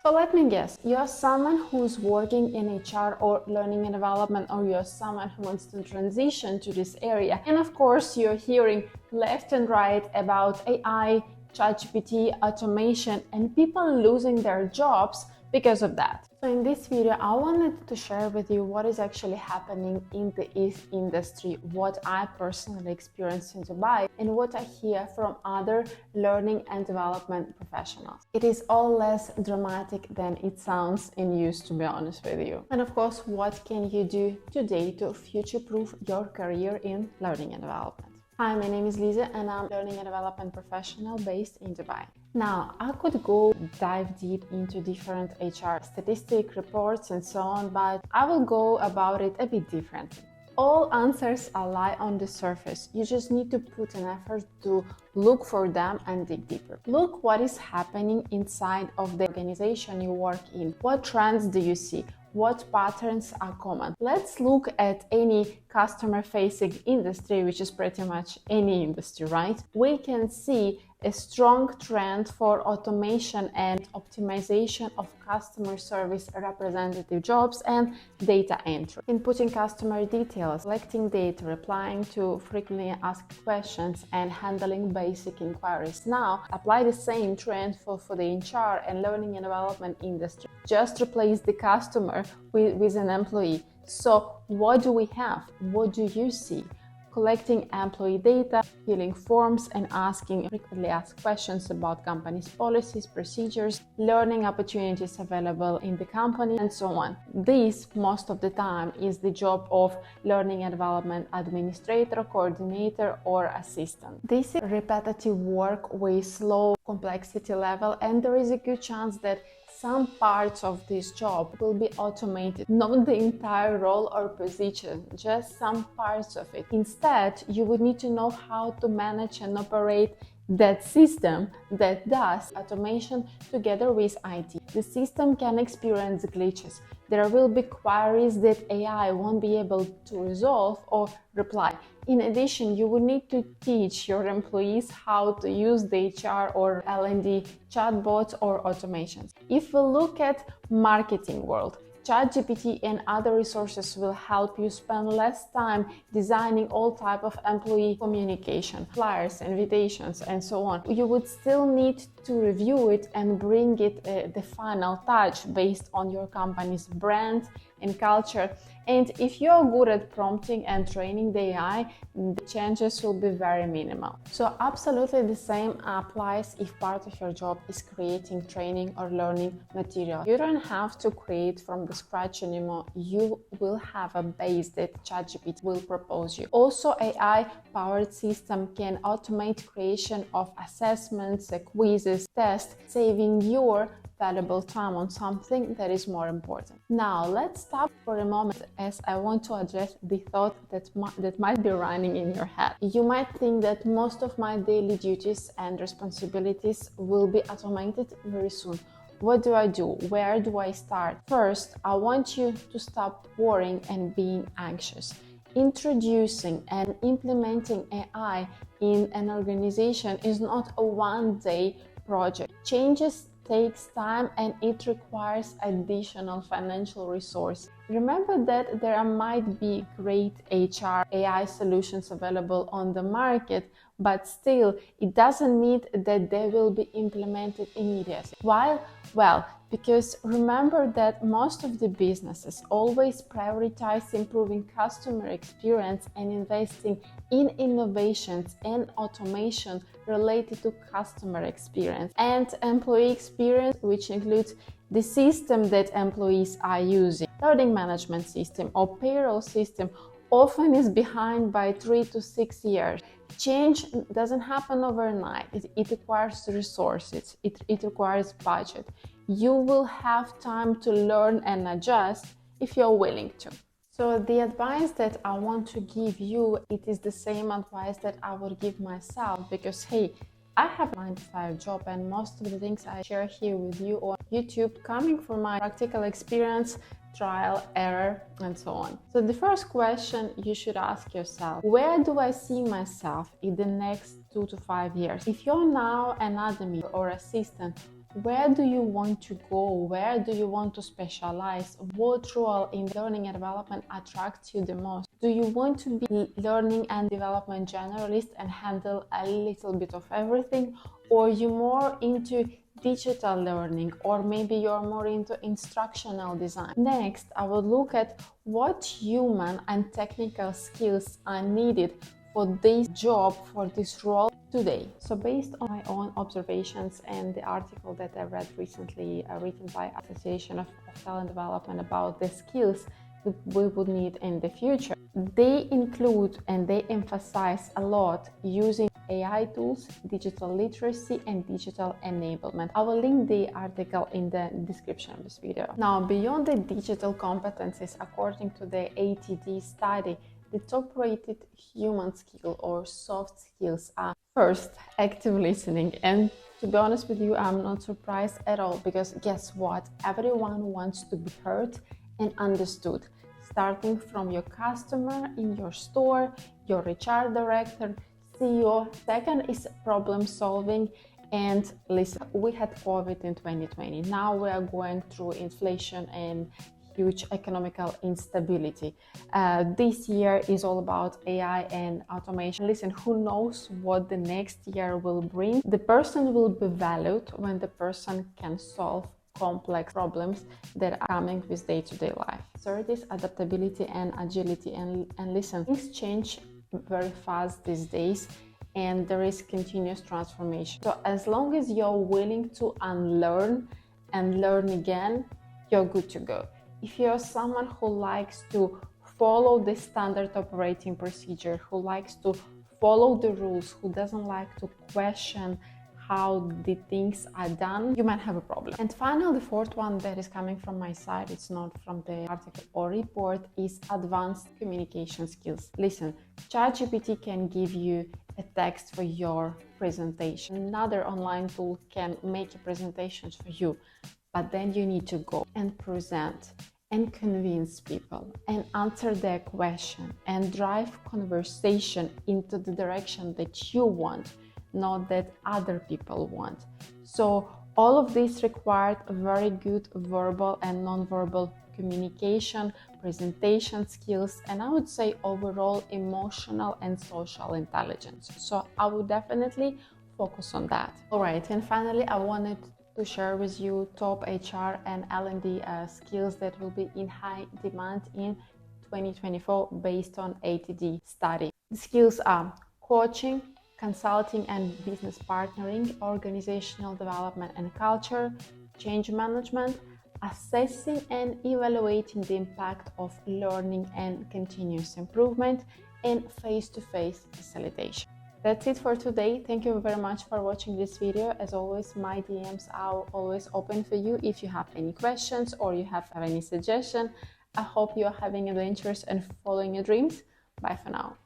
So let me guess, you're someone who's working in HR or learning and development, or you're someone who wants to transition to this area. And of course, you're hearing left and right about AI, ChatGPT, automation, and people losing their jobs because of that. So in this video, I wanted to share with you what is actually happening in the industry, what I personally experienced in Dubai, and what I hear from other learning and development professionals. It is all less dramatic than it sounds in news, to be honest with you. And of course, what can you do today to future-proof your career in learning and development? Hi, my name is Lisa and I'm a learning and development professional based in Dubai. Now, I could go dive deep into different HR statistic reports and so on, but I will go about it a bit differently. All answers lie on the surface. You just need to put an effort to look for them and dig deeper. Look what is happening inside of the organization you work in. What trends do you see? What patterns are common? Let's look at any customer-facing industry, which is pretty much any industry, right? We can see a strong trend for automation and optimization of customer service representative jobs and data entry. Inputting customer details, collecting data, replying to frequently asked questions, and handling basic inquiries. Now, apply the same trend for the HR and learning and development industry. Just replace the customer with an employee. So what do we have? What do you see? Collecting employee data, filling forms, and asking frequently asked questions about company's policies, procedures, learning opportunities available in the company, and so on. This, most of the time, is the job of learning and development administrator, coordinator, or assistant. This is repetitive work with low complexity level, and there is a good chance that some parts of this job will be automated, not the entire role or position, just some parts of it. Instead, you would need to know how to manage and operate that system that does automation together with IT. The system can experience glitches. There will be queries that AI won't be able to resolve or reply. In addition, you will need to teach your employees how to use the HR or L&D chatbots or automations. If we look at marketing world, ChatGPT and other resources will help you spend less time designing all type of employee communication, flyers, invitations, and so on. You would still need to review it and bring it the final touch based on your company's brand and culture. And if you're good at prompting and training the AI, the changes will be very minimal. So absolutely the same applies if part of your job is creating training or learning material. You don't have to create from the scratch anymore. You will have a base that ChatGPT will propose you. Also, AI-powered system can automate creation of assessments, quizzes, tests, saving your valuable time on something that is more important. Now, let's stop for a moment as I want to address the thought that might be running in your head. You might think that most of my daily duties and responsibilities will be automated very soon. What do I do? Where do I start? First, I want you to stop worrying and being anxious. Introducing and implementing AI in an organization is not a one-day project. Changes takes time and it requires additional financial resources. Remember that there might be great HR AI solutions available on the market, but still it doesn't mean that they will be implemented immediately. Why? Well, because remember that most of the businesses always prioritize improving customer experience and investing in innovations and automation related to customer experience and employee experience, which includes the system that employees are using. Learning management system or payroll system often is behind by 3 to 6 years. Change doesn't happen overnight. It requires resources. It requires budget. You will have time to learn and adjust if you're willing to. So the advice that I want to give you, it is the same advice that I would give myself, because hey, I have a 9-to-5 job and most of the things I share here with you on YouTube coming from my practical experience, trial, error, and so on. So the first question you should ask yourself, where do I see myself in the next 2 to 5 years? If you're now an admin or assistant Where do you want to go? Where do you want to specialize? What role in learning and development attracts you the most? Do you want to be learning and development generalist and handle a little bit of everything? Or you more into digital learning, or maybe you're more into instructional design? Next, I would look at what human and technical skills are needed for this job, for this role today. So based on my own observations and the article that I read recently, written by Association of Talent Development about the skills we would need in the future, they include and they emphasize a lot using AI tools, digital literacy, and digital enablement. I will link the article in the description of this video. Now, beyond the digital competencies, according to the ATD study, the top-rated human skill or soft skills are first, active listening. And to be honest with you, I'm not surprised at all, because guess what? Everyone wants to be heard and understood, starting from your customer in your store, your HR director, CEO. Second is problem solving. And listen, we had COVID in 2020. Now we are going through inflation and huge economical instability. This year is all about AI and automation. Listen, who knows what the next year will bring? The person will be valued when the person can solve complex problems that are coming with day-to-day life. Third is adaptability and agility. And listen, things change very fast these days, and there is continuous transformation. So as long as you're willing to unlearn and learn again, you're good to go. If you're someone who likes to follow the standard operating procedure, who likes to follow the rules, who doesn't like to question how the things are done, you might have a problem. And finally, the fourth one that is coming from my side, it's not from the article or report, is advanced communication skills. Listen, ChatGPT can give you a text for your presentation. Another online tool can make a presentation for you. But then you need to go and present and convince people and answer their question and drive conversation into the direction that you want, not that other people want. So all of this required very good verbal and non-verbal communication, presentation skills, and I would say overall emotional and social intelligence. So I would definitely focus on that. All right, and finally, I wanted to share with you top HR and L&D skills that will be in high demand in 2024 based on ATD study. The skills are coaching, consulting and business partnering, organizational development and culture, change management, assessing and evaluating the impact of learning and continuous improvement, and face-to-face facilitation. That's it for today. Thank you very much for watching this video. As always, my DMs are always open for you if you have any questions or you have any suggestions. I hope you're having adventures and following your dreams. Bye for now.